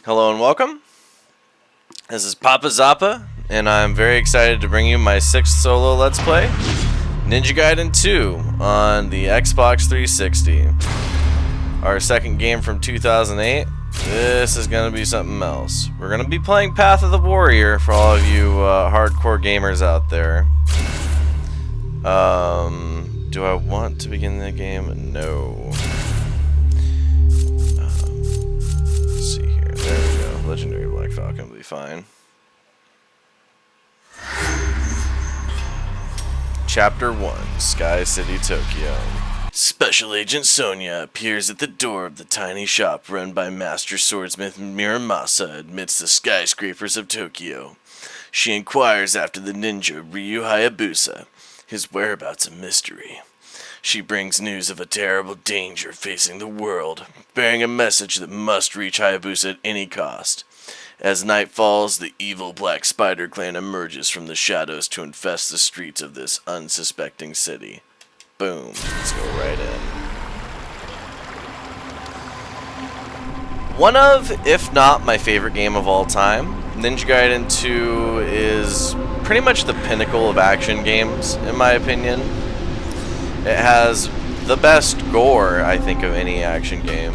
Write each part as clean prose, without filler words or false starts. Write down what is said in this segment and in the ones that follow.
Hello and welcome. This is PappaZappa, and I'm very excited to bring you my 6th solo Let's Play, Ninja Gaiden 2 on the Xbox 360. Our second game from 2008. This is going to be something else. We're going to be playing Path of the Warrior for all of you hardcore gamers out there. Do I want to begin the game? No. Let's see here. There we go. Legendary Black Falcon will be fine. Chapter 1, Sky City, Tokyo. Special Agent Sonia appears at the door of the tiny shop run by Master Swordsmith Miramasa amidst the skyscrapers of Tokyo. She inquires after the ninja Ryu Hayabusa, his whereabouts a mystery. She brings news of a terrible danger facing the world, bearing a message that must reach Hayabusa at any cost. As night falls, the evil Black Spider clan emerges from the shadows to infest the streets of this unsuspecting city. Boom. Let's go right in. One of, if not my favorite game of all time, Ninja Gaiden 2 is pretty much the pinnacle of action games, in my opinion. It has the best gore, I think, of any action game.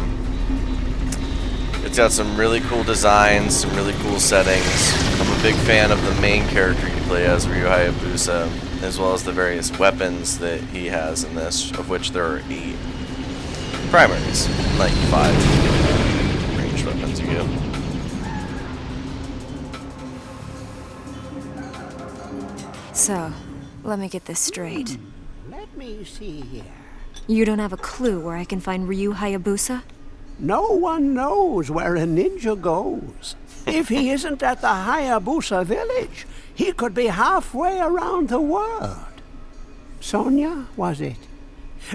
It's got some really cool designs, some really cool settings. I'm a big fan of the main character you play as, Ryu Hayabusa, as well as the various weapons that he has in this, of which there are 8 primaries, like 5 ranged weapons you get. So, let me get this straight. Let me see here. You don't have a clue where I can find Ryu Hayabusa? No one knows where a ninja goes. If he isn't at the Hayabusa village, he could be halfway around the world. Sonia, was it?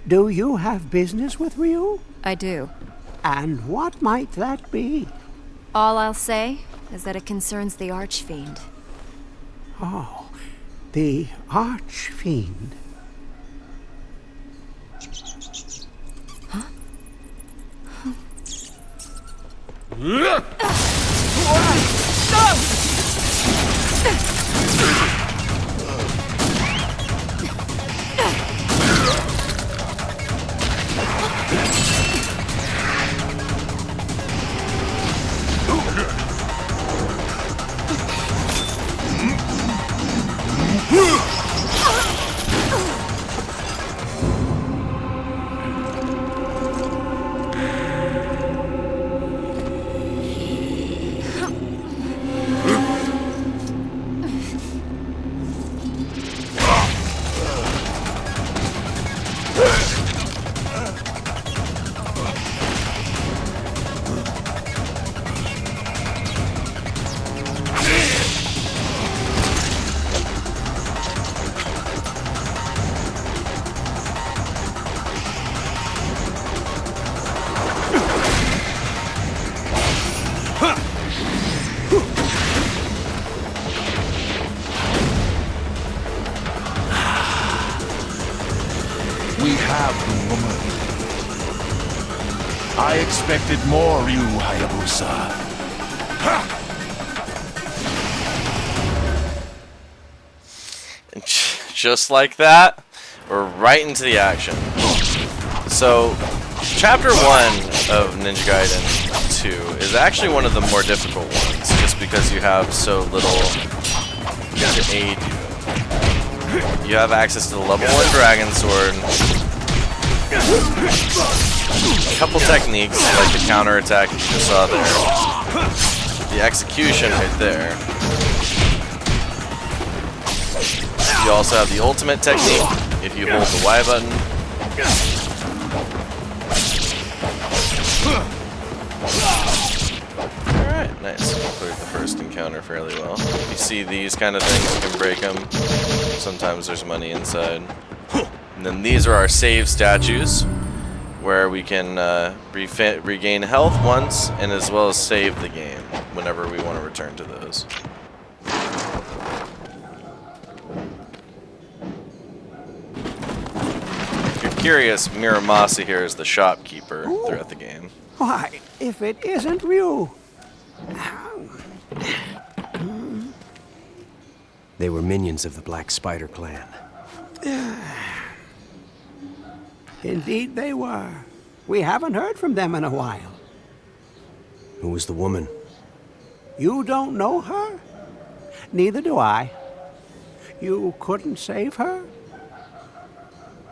Do you have business with Ryu? I do. And what might that be? All I'll say is that it concerns the Archfiend. Oh, the Archfiend. We have the woman. I expected more, Ryu Hayabusa. And just like that, we're right into the action. So, Chapter 1 of Ninja Gaiden 2 is actually one of the more difficult ones, just because you have so little to aid you. You have access to the level 1 Dragon Sword, a couple techniques, like the counter attack that you just saw there, the execution right there. You also have the ultimate technique, if you hold the Y button. Alright, nice. Cleared the first encounter fairly well. If you see these kind of things, you can break them. Sometimes there's money inside. And then these are our save statues, where we can regain health once, and as well as save the game whenever we want to return to those. If you're curious, Miramasa here is the shopkeeper throughout the game. Why, if it isn't Ryu. They were minions of the Black Spider clan. Indeed they were. We haven't heard from them in a while. Who was the woman? You don't know her? Neither do I. You couldn't save her?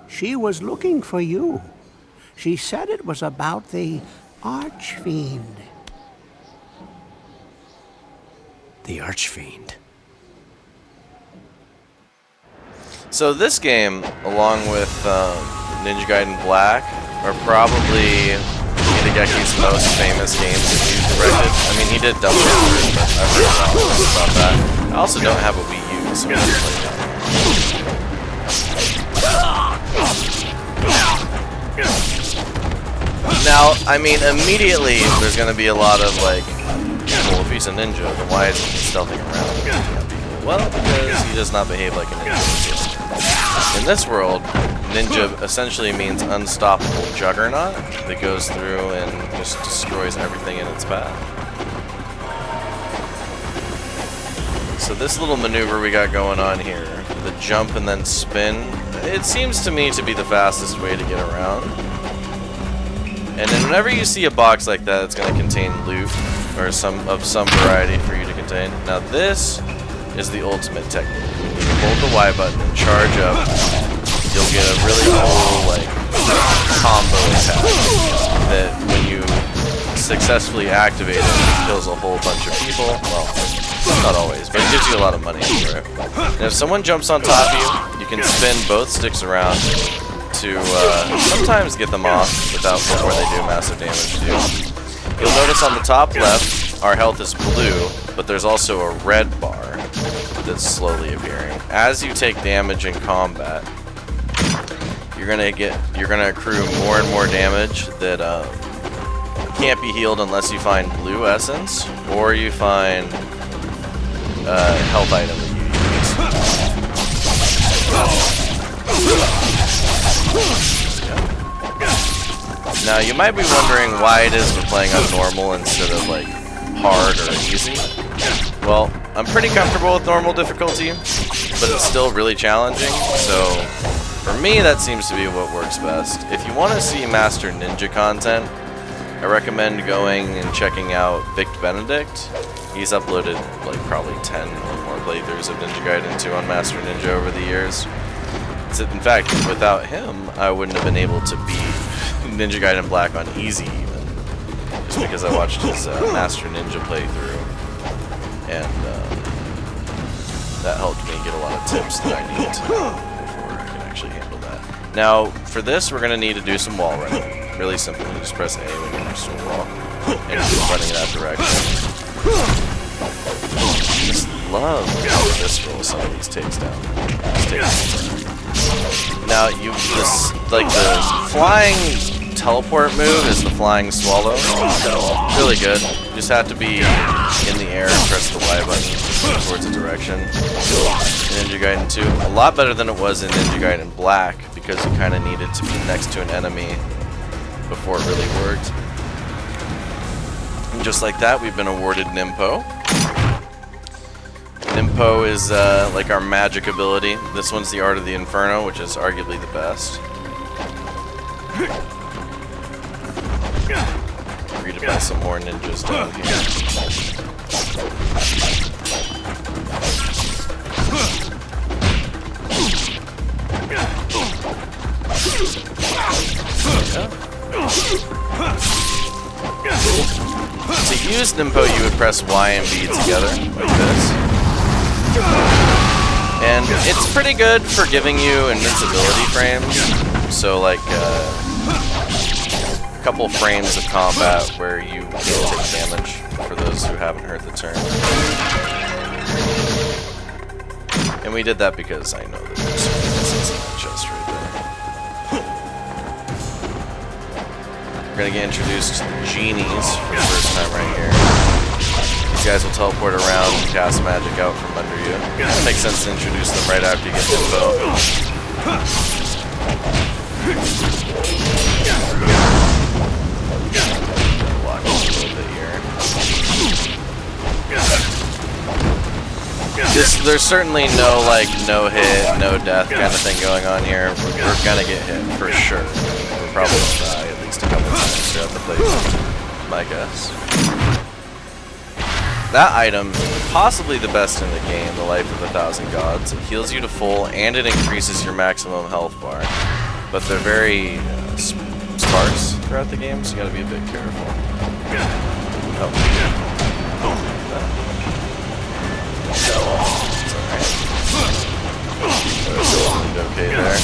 She was looking for you. She said it was about the Archfiend. The Archfiend. So this game, along with Ninja Gaiden Black, are probably Hidegaki's most famous games that he's directed. I mean, he did Double Danger, but I've heard a lot about that. I also don't have a Wii U, so I haven't played that. Now, I mean, immediately there's going to be a lot of like, well, if he's a ninja, then why isn't he stealthing around? Well, because he does not behave like a ninja. In this world, ninja essentially means unstoppable juggernaut that goes through and just destroys everything in its path. So this little maneuver we got going on here, the jump and then spin, it seems to me to be the fastest way to get around. And then whenever you see a box like that, it's going to contain loot or some variety for you to contain. Now this is the ultimate technique. When you hold the Y button and charge up, you'll get a really cool like combo attack that when you successfully activate it, it kills a whole bunch of people. Well, not always, but it gives you a lot of money for it. And if someone jumps on top of you, you can spin both sticks around to sometimes get them off before they do massive damage to you. You'll notice on the top left, our health is blue, but there's also a red bar that's slowly appearing. As you take damage in combat, you're gonna accrue more and more damage that can't be healed unless you find blue essence or you find a health item that you use. Now you might be wondering why it is we're playing on normal instead of like hard or easy. Well, I'm pretty comfortable with normal difficulty, but it's still really challenging, so for me that seems to be what works best. If you want to see Master Ninja content, I recommend going and checking out Vic Benedict. He's uploaded like probably 10 or more playthroughs of Ninja Gaiden 2 on Master Ninja over the years. In fact, without him, I wouldn't have been able to beat Ninja Gaiden Black on easy even, just because I watched his Master Ninja playthrough, and that helped me get a lot of tips that I need before I can actually handle that. Now, for this, we're going to need to do some wall running. Really simple. You just press A when you're next to a wall, and keep running in that direction. I just love how visceral some of these takes down. Now, the flying teleport move is the flying swallow. Really good. You just have to be in the air and press the Y button towards a direction. In Ninja Gaiden 2, a lot better than it was in Ninja Gaiden Black, because you kind of needed to be next to an enemy before it really worked. And just like that, we've been awarded Nimpo. Nimpo is like our magic ability. This one's the Art of the Inferno, which is arguably the best. Greeted by some more ninjas down here. To use Nimpo, you would press Y and B together, like this. And it's pretty good for giving you invincibility frames. So like a couple frames of combat where you will take damage, for those who haven't heard the term. And we did that because I know that there's some resistance in that chest right there. We're gonna get introduced to the genies for the first time right here. These guys will teleport around and cast magic out from under you. It makes sense to introduce them right after you get Nimpo. Block a little bit here. This there's certainly no like no hit, no death kind of thing going on here. We're gonna get hit for sure. We're probably gonna die at least a couple times throughout the playthrough, my guess. That item, possibly the best in the game, the Life of 1,000 Gods. It heals you to full and it increases your maximum health bar. But they're very sparse throughout the game, so you gotta be a bit careful. Okay there.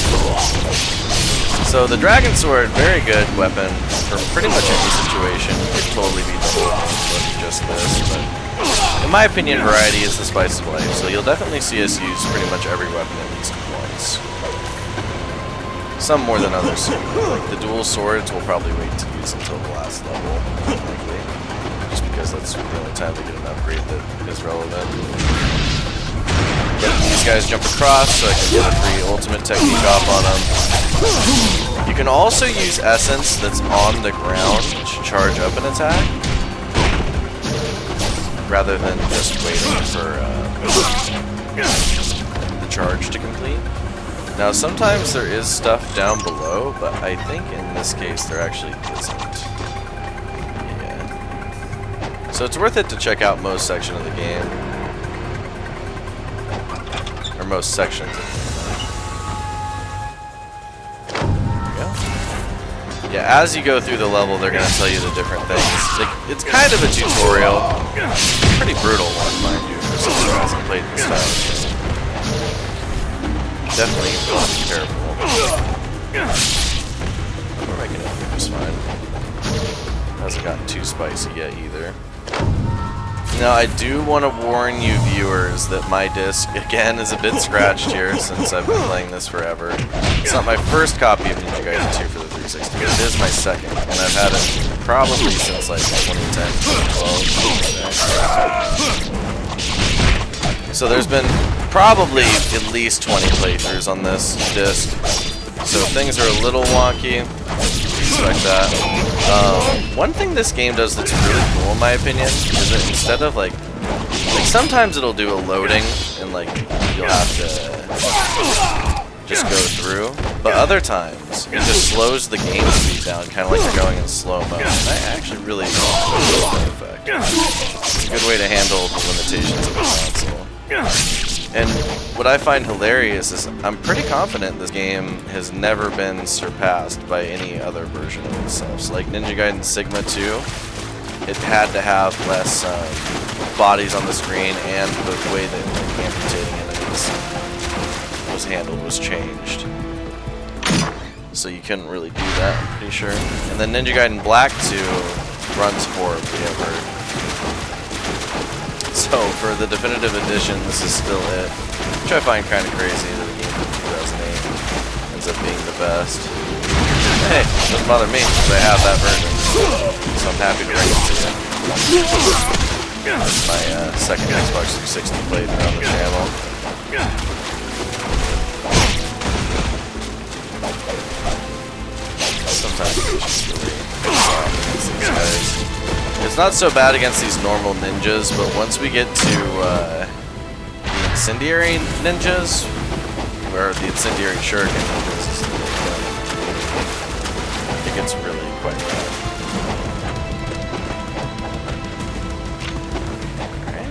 So the Dragon Sword, very good weapon for pretty much any situation. You could totally beat the whole game with just this, but in my opinion, variety is the spice of life. So you'll definitely see us use pretty much every weapon at least once. Some more than others. Like the dual swords, we'll probably wait to use until the last level, likely. Just because that's the only time we get an upgrade that is relevant. But these guys jump across, so I can get a free ultimate technique off on them. You can also use essence that's on the ground to charge up an attack, rather than just waiting for the charge to complete. Now sometimes there is stuff down below, but I think in this case there actually isn't. Yeah. So it's worth it to check out most section of the game. Or most sections of the game. There we go. Yeah, as you go through the level they're going to tell you the different things. It's kind of a tutorial. Pretty brutal one, mind you, for someone who hasn't played this style. Definitely want to be careful. We're making it here just fine. Hasn't gotten too spicy yet either. Now I do want to warn you viewers that my disc again is a bit scratched here since I've been playing this forever. It's not my first copy of Ninja Gaiden 2 for the 360, but it is my second, and I've had it probably since like 2010, 2012. So there's been probably at least 20 playthroughs on this disc, so things are a little wonky. Expect that. One thing this game does that's really cool in my opinion is that instead of like sometimes it'll do a loading and like you'll have to just go through, but other times it just slows the game speed down, kind of like you're going in slow-mo. And I actually really like that effect. It's a good way to handle the limitations of the console. And what I find hilarious is I'm pretty confident this game has never been surpassed by any other version of itself. So like Ninja Gaiden Sigma 2, it had to have less bodies on the screen, and the way that like, amputating enemies was handled was changed. So you couldn't really do that, I'm pretty sure. And then Ninja Gaiden Black 2 runs horribly at work. So for the definitive edition, this is still it, which I find kind of crazy that a game from 2008 ends up being the best. Hey, doesn't bother me because I have that version, so I'm happy to bring it to you. That's my second Xbox 360 playthrough on the channel. Sometimes it's just really against these guys. It's not so bad against these normal ninjas, but once we get to the incendiary ninjas, or the incendiary shuriken ninjas, it gets really quite bad. Alright.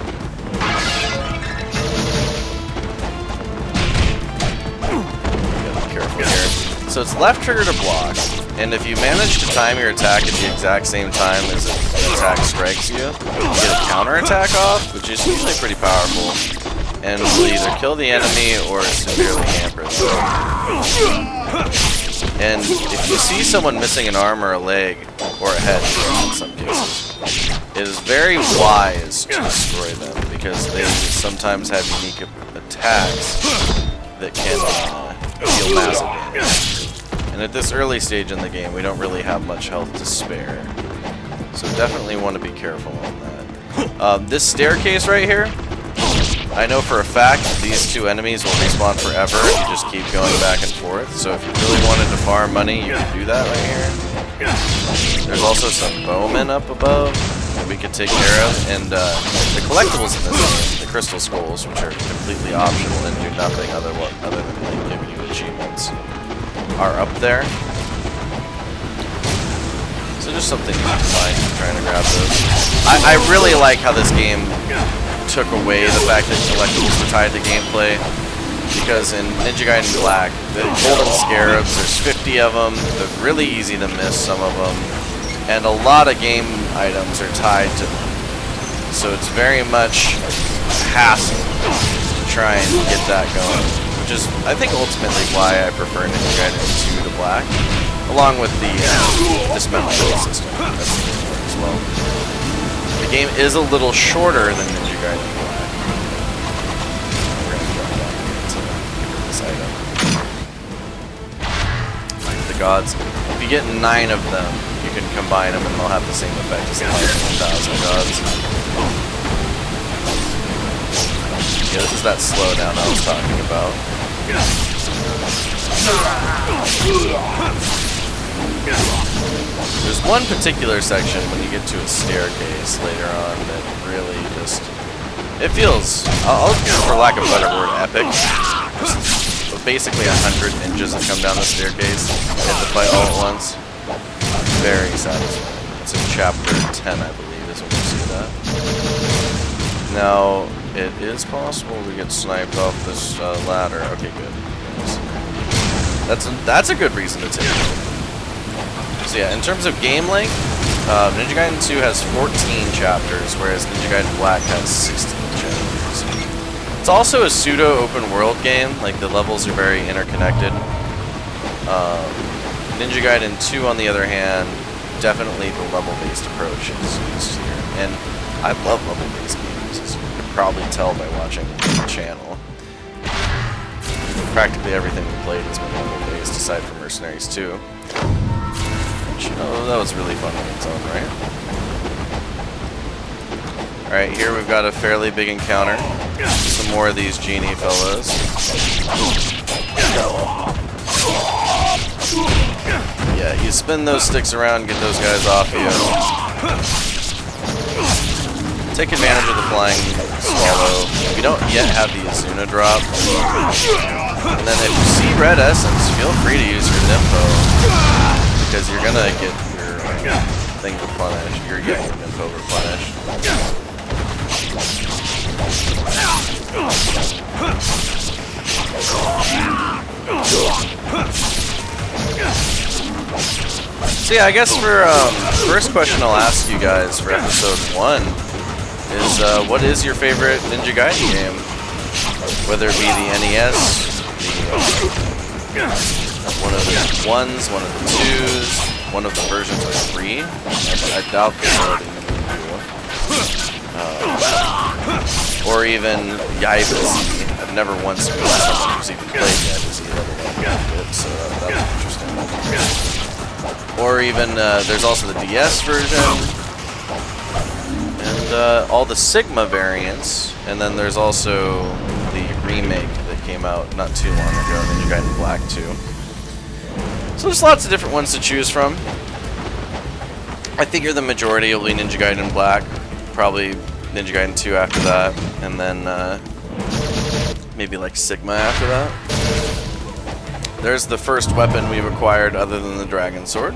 Gotta be careful here. So it's left trigger to block. And if you manage to time your attack at the exact same time as an attack strikes you, you get a counter-attack off, which is usually pretty powerful, and will either kill the enemy or severely hamper them. And if you see someone missing an arm or a leg, or a head in some cases, it is very wise to destroy them, because they sometimes have unique attacks that can deal massive damage. And at this early stage in the game, we don't really have much health to spare. So definitely want to be careful on that. This staircase right here, I know for a fact these two enemies will respawn forever if you just keep going back and forth. So if you really wanted to farm money, you can do that right here. There's also some bowmen up above. that we could take care of, and the collectibles in this game, the crystal skulls, which are completely optional and do nothing other than like, giving you achievements, are up there. So just something to keep in mind trying to grab those. I really like how this game took away the fact that collectibles were tied to gameplay, because in Ninja Gaiden Black, the golden scarabs, there's 50 of them, they're really easy to miss, some of them, and a lot of game items are tied to them. So it's very much hassle to try and get that going, which is, I think, ultimately why I prefer Ninja Gaiden 2 to Black, along with the dismountable system that's as well. The game is a little shorter than Ninja Gaiden Black. Item. The gods. If you get 9 of them, you can combine them and they'll have the same effect as the 1,000 gods. Yeah, this is that slowdown I was talking about. There's one particular section when you get to a staircase later on that really just... It feels, I'll for lack of a better word, epic. So basically 100 ninjas that come down the staircase and have to fight all at once. Very satisfying. It's in chapter 10, I believe, is when you see that. Now, it is possible we get sniped off this ladder. Okay, good. That's a good reason to take it. So yeah, in terms of game length, Ninja Gaiden 2 has 14 chapters, whereas Ninja Gaiden Black has 16 chapters. It's also a pseudo-open world game, like the levels are very interconnected. Ninja Gaiden 2, on the other hand, definitely the level-based approach is used here. And I love level-based games, as you can probably tell by watching the channel. Practically everything we played has been level-based, aside from Mercenaries 2. Which, that was really fun on its own, right? Alright, here we've got a fairly big encounter. Some more of these genie fellows. Yeah, you spin those sticks around, get those guys off you. Take advantage of the flying swallow. We don't yet have the Azuna drop. And then if you see red essence, feel free to use your Nympho, because you're gonna get your thing replenished. You're getting your Nympho replenished. So yeah, I guess for first question I'll ask you guys for episode 1 is what is your favorite Ninja Gaiden game? Whether it be the NES, one of the 1s, one of the 2s, one of the versions of 3. I doubt there's already or even Yaiba-Z. I've never once met someone who's even played Yaiba-Z, let alone it, so that's interesting. Or even, there's also the DS version, and all the Sigma variants, and then there's also the remake that came out not too long ago, Ninja Gaiden Black 2. So there's lots of different ones to choose from. I figure the majority will be Ninja Gaiden Black, probably Ninja Gaiden 2 after that, and then maybe like Sigma after that. There's the first weapon we've acquired other than the Dragon Sword.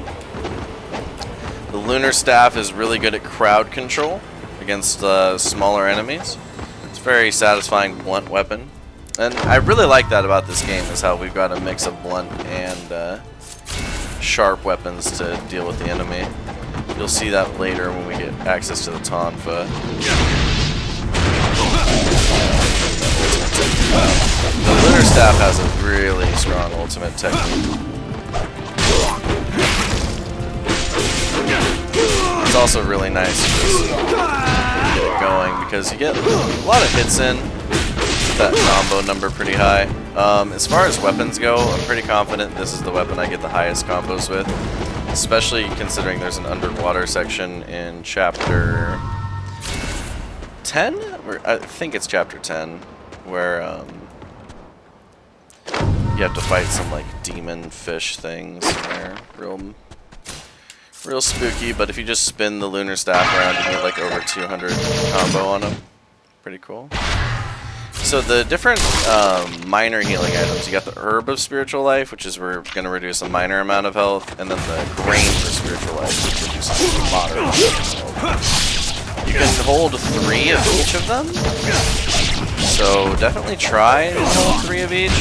The Lunar Staff is really good at crowd control against smaller enemies. It's a very satisfying blunt weapon. And I really like that about this game, is how we've got a mix of blunt and sharp weapons to deal with the enemy. You'll see that later when we get access to the Tonfa. The Lunar Staff has a really strong ultimate technique. It's also really nice to just get it going, because you get a lot of hits in. That combo number pretty high. As far as weapons go, I'm pretty confident this is the weapon I get the highest combos with. Especially considering there's an underwater section in chapter 10? I think it's chapter 10, where you have to fight some like demon fish things in there. Real Real spooky, but if you just spin the lunar staff around, you get like over 200 combo on them. Pretty cool. So the different minor healing items, you got the Herb of Spiritual Life, which is we're going to reduce a minor amount of health, and then the Grain of Spiritual Life, which reduces a moderate amount of health. You can hold 3 of each of them, so definitely try and hold 3 of each.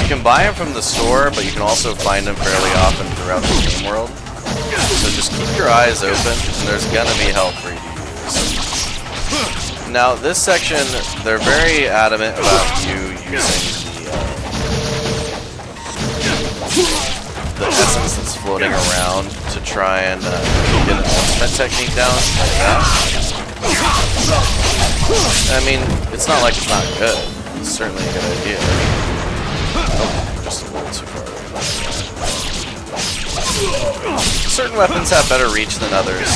You can buy them from the store, but you can also find them fairly often throughout the game world. So just keep your eyes open, and there's going to be help for you to use. Now, this section, they're very adamant about you using the essence that's floating around to try and get an ultimate technique down, like that. I mean, it's not like it's not good. It's certainly a good idea. Oh, just a little too far away. Certain weapons have better reach than others.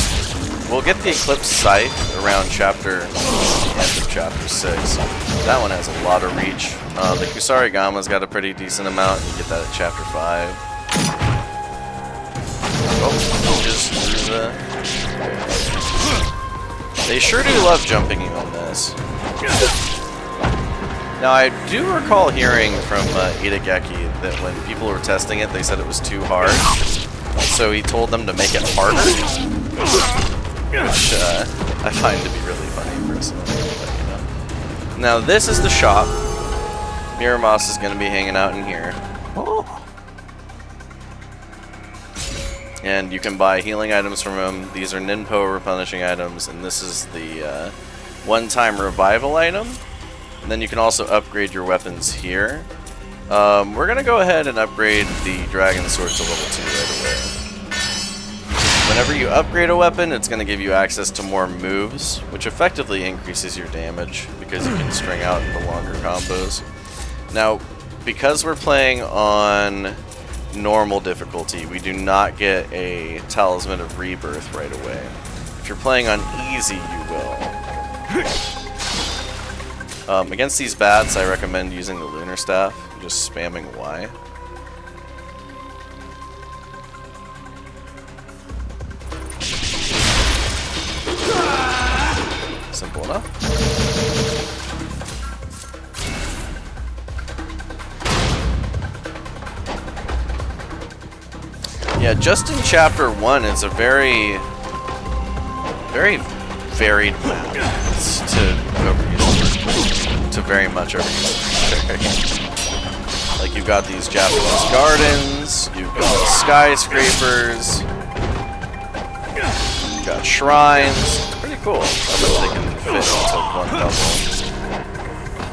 We'll get the Eclipse Scythe around the end of chapter 6. That one has a lot of reach. The Kusarigama's got a pretty decent amount. You get that at chapter 5. Oh, just through the... They sure do love jumping you on this. Now, I do recall hearing from Itagaki that when people were testing it, they said it was too hard. So he told them to make it harder. Which I find to be really funny personally, but you know. Now this is the shop. Miramasa is going to be hanging out in here. Oh. And you can buy healing items from him. These are Ninpo replenishing items, and this is the one-time revival item. And then you can also upgrade your weapons here. We're going to go ahead and upgrade the Dragon Sword to level 2 right away. Whenever you upgrade a weapon, it's going to give you access to more moves, which effectively increases your damage because you can string out the longer combos. Now, because we're playing on normal difficulty, we do not get a Talisman of Rebirth right away. If you're playing on easy, you will. Against these bats, I recommend using the Lunar Staff, just spamming Y. Simple enough. Yeah, just in chapter 1, it's a very varied map. It's to very much overused. Like you've got these Japanese gardens, you've got skyscrapers, you've got shrines. It's pretty cool. I bet they can fit into one level.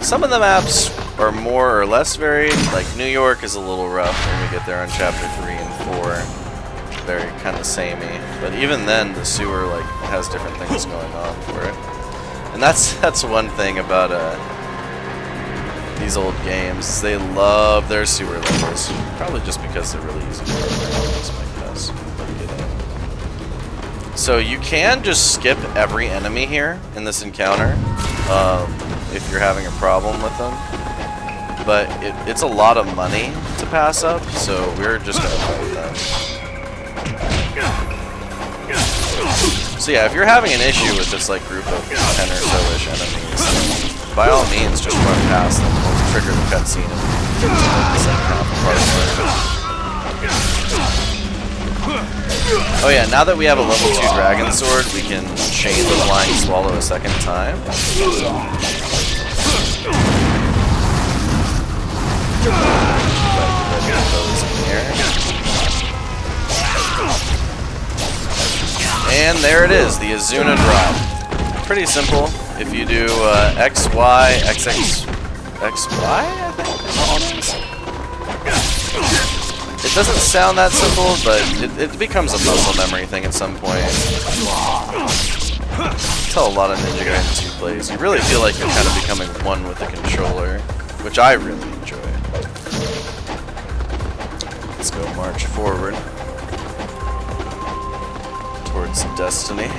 Some of the maps are more or less varied. Like New York is a little rough when we get there on chapter 3 and 4. Very kind of samey, but even then the sewer like has different things going on for it, and that's one thing about these old games. They love their sewer levels, probably just because they're really easy to program. That's my guess. So you can just skip every enemy here in this encounter if you're having a problem with them, but it's a lot of money to pass up, so we're just gonna fight them. So yeah, if you're having an issue with this like group of 10 or so-ish enemies, by all means just run past them. We'll trigger the cutscene and the second half of part. Oh yeah, now that we have a level 2 Dragon Sword, we can chain the Flying Swallow a second time. And there it is, the Azuna drop. Pretty simple. If you do X, Y, X, X, X, Y, I think is all it is. It doesn't sound that simple, but it becomes a muscle memory thing at some point. That's how a lot of Ninja Gaiden 2 plays. You really feel like you're kind of becoming one with the controller, which I really enjoy. Let's go march forward towards destiny.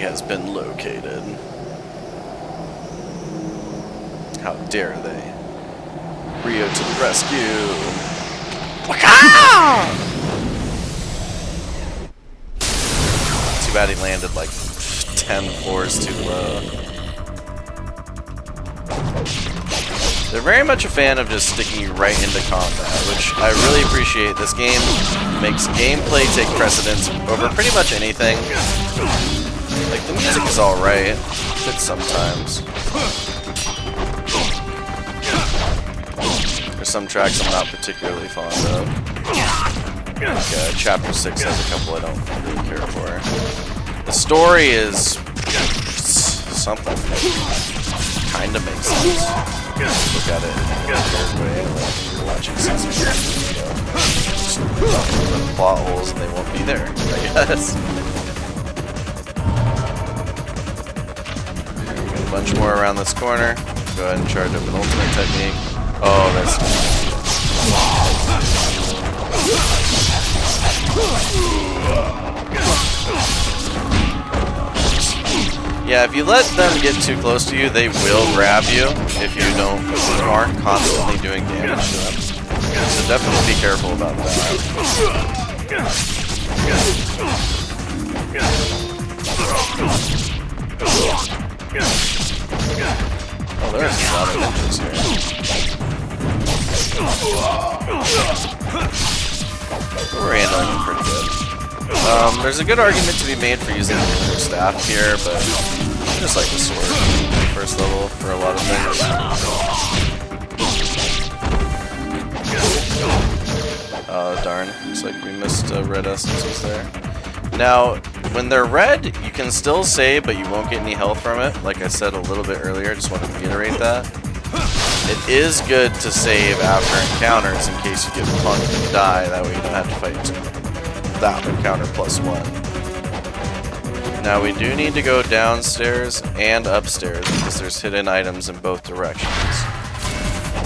has been located. How dare they? Rio to the rescue! Too bad he landed like 10 floors too low. They're very much a fan of just sticking you right into combat, which I really appreciate. This game makes gameplay take precedence over pretty much anything. Like, the music is alright. Fits sometimes. There's some tracks I'm not particularly fond of. Like, Chapter 6 has a couple I don't really care for. The story is something that kind of makes sense. Look at it in a weird way, like you're watching Caesar's video. Just put plot holes and they won't be there, I guess. Got a bunch more around this corner. Go ahead and charge up an ultimate technique. Oh, that's... Yeah, if you let them get too close to you, they will grab you if you aren't constantly doing damage to them. So definitely be careful about that. Oh, there's a lot of ninjas here. We're handling them pretty good. There's a good argument to be made for using the staff here, but I just like the sword first level for a lot of things. Darn. Looks like we missed red essences there. Now, when they're red, you can still save, but you won't get any health from it. Like I said a little bit earlier, just want to reiterate that. It is good to save after encounters in case you get punked and die. That way you don't have to fight that encounter +1. Now we do need to go downstairs and upstairs because there's hidden items in both directions.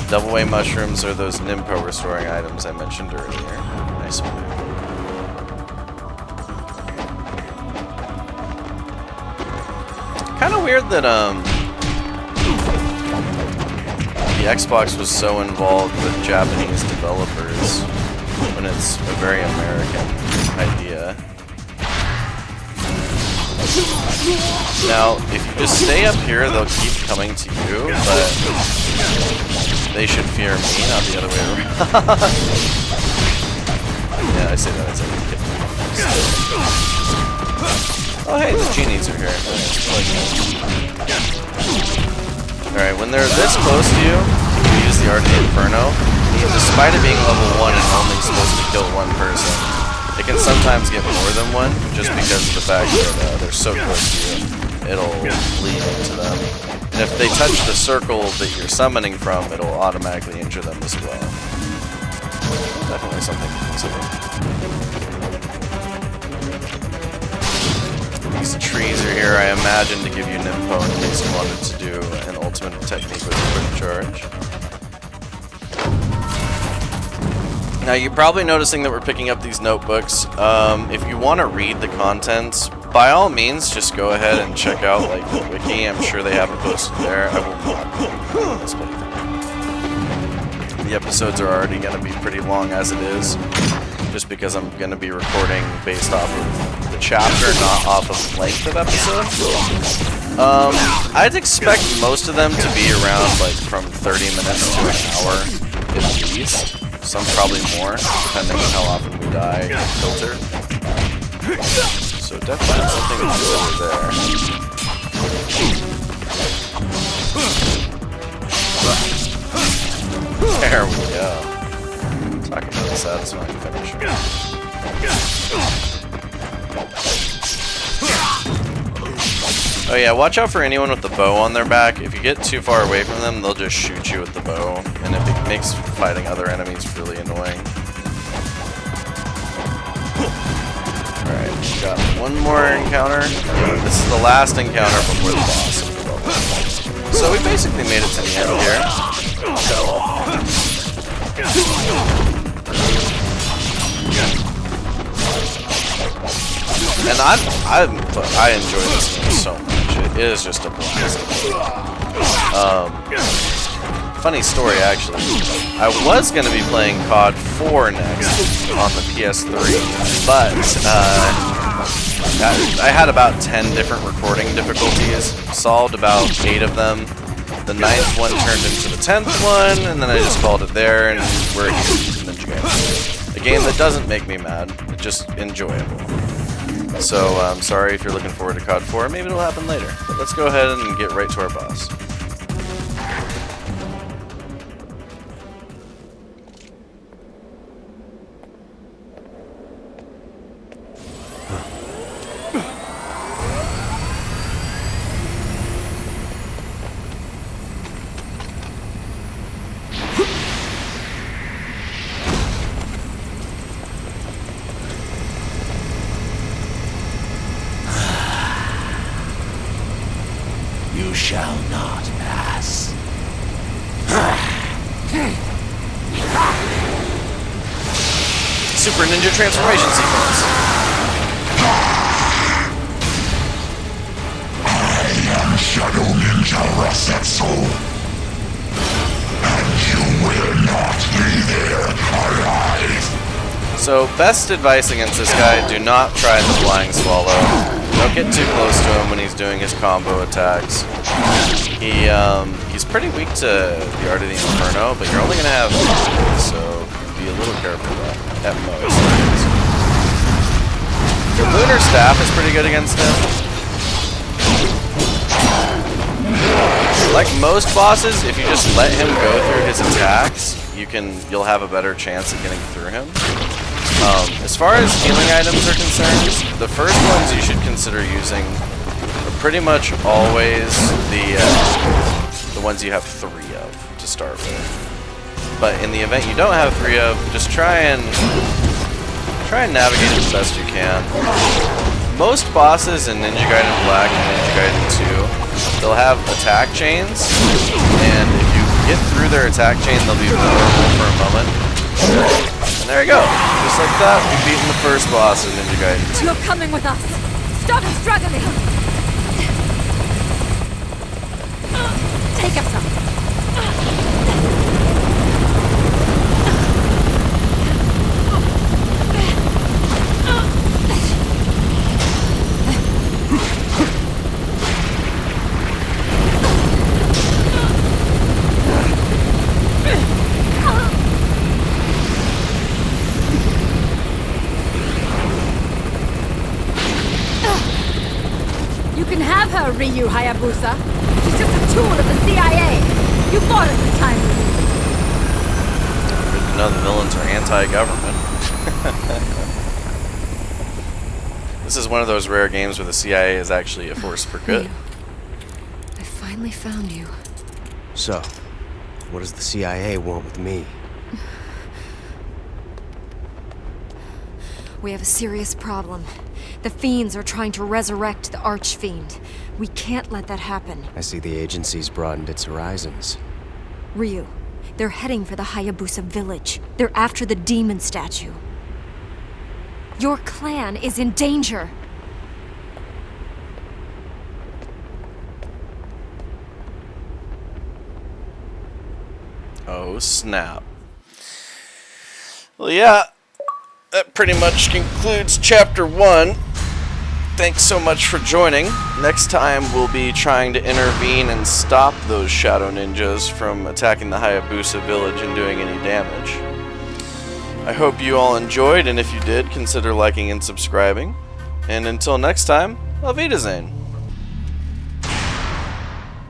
Double way mushrooms are those Nimpo restoring items I mentioned earlier. Nice move. Kind of weird that the Xbox was so involved with Japanese developers when it's a very American idea. Now, if you just stay up here, they'll keep coming to you, but they should fear me, not the other way around. Yeah, I say that as a kid. Oh hey, the genies are here. Alright, when they're this close to you, you use the Art of the Inferno. Despite it being level 1 and only supposed to kill one person, it can sometimes get more than one, just because of the fact that they're so close to you, it'll bleed into them. And if they touch the circle that you're summoning from, it'll automatically injure them as well. Definitely something to consider. These trees are here, I imagine, to give you Nimpo in case you wanted to do an ultimate technique with a quick charge. Now, you're probably noticing that we're picking up these notebooks. If you want to read the contents, by all means, just go ahead and check out like the wiki. I'm sure they have it posted there. I will not read this playthrough. The episodes are already going to be pretty long as it is, just because I'm going to be recording based off of the chapter, not off of the length of episodes. I'd expect most of them to be around like from 30 minutes to an hour at least. Some probably more, depending on how often we die and filter. So definitely something to consider there. There we go. Talking about a satisfying finish. Oh yeah, watch out for anyone with the bow on their back. If you get too far away from them, they'll just shoot you with the bow, and it makes fighting other enemies really annoying. Alright, we got one more encounter. This is the last encounter before the boss of the level. So we basically made it to the end here. And I enjoy this game so much. It is just a blast. Funny story, actually. I was going to be playing COD 4 next on the PS3, but I had about 10 different recording difficulties, solved about 8 of them. The 9th one turned into the 10th one, and then I just called it there, and we're here with Ninja Gaiden. A game that doesn't make me mad, it's just enjoyable. So I'm sorry if you're looking forward to COD 4, maybe it'll happen later. But let's go ahead and get right to our boss. You shall not pass. Super Ninja transformation sequence. I am Shadow Ninja Rasetsu, and you will not be there alive. So, best advice against this guy, do not try the Flying Swallow. Don't get too close to him when he's doing his combo attacks. He's pretty weak to the Art of the Inferno, but you're only going to have 3, so be a little careful with that at most. Your Lunar Staff is pretty good against him. Like most bosses, if you just let him go through his attacks, you'll have a better chance at getting through him. As far as healing items are concerned, the first ones you should consider using are pretty much always the ones you have 3 of to start with. But in the event you don't have 3 of, just try and navigate it the best you can. Most bosses in Ninja Gaiden Black and Ninja Gaiden 2, they'll have attack chains, and if you get through their attack chain, they'll be vulnerable for a moment. And there you go. Just like that, we've beaten the first boss in Ninja Gaiden 2. You're coming with us. Stop struggling. Take up some. You can have her, Ryu Hayabusa. She's just a tool of the CIA. You fought at the time. Good to know the villains are anti-government. This is one of those rare games where the CIA is actually a force for good. I finally found you. So, what does the CIA want with me? We have a serious problem. The Fiends are trying to resurrect the Archfiend. We can't let that happen. I see the agency's broadened its horizons. Ryu, they're heading for the Hayabusa village. They're after the demon statue. Your clan is in danger. Oh, snap. Well, yeah, that pretty much concludes Chapter 1. Thanks so much for joining. Next time, we'll be trying to intervene and stop those Shadow Ninjas from attacking the Hayabusa village and doing any damage. I hope you all enjoyed, and if you did, consider liking and subscribing. And until next time, Auf Wiedersehen.